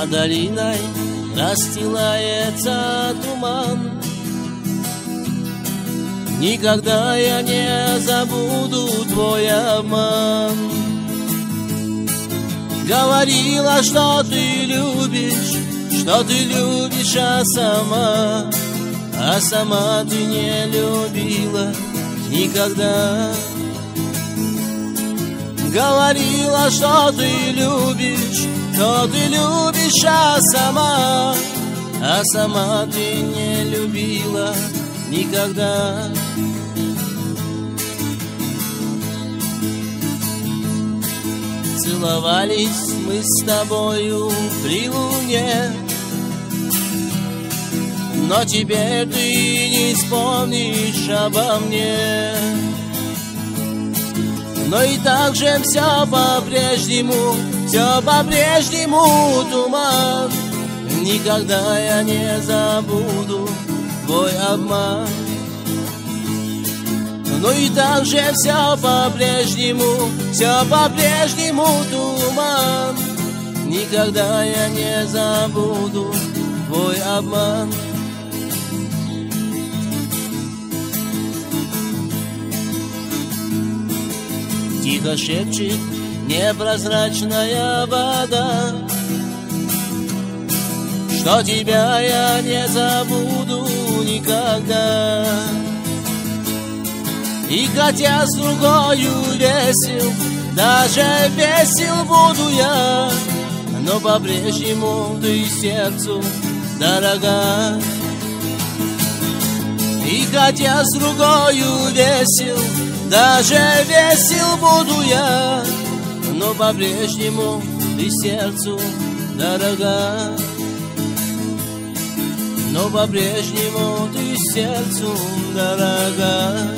Над долиной расстилается туман. Никогда я не забуду твой обман. Говорила, что ты любишь, а сама ты не любила никогда. Говорила, что ты любишь, а сама ты не любила никогда. Целовались мы с тобою при луне, но теперь ты не вспомнишь обо мне. Но и так же все по-прежнему туман. Никогда я не забуду твой обман. Но и так же все по-прежнему туман. Никогда я не забуду твой обман. Тихо шепчет непрозрачная вода, что тебя я не забуду никогда. И хотя с другою весел, даже весел буду я, но по-прежнему ты сердцу дорога. И хотя с другою весел, даже весел буду я, но по-прежнему ты сердцу дорога. Но по-прежнему ты сердцу дорога.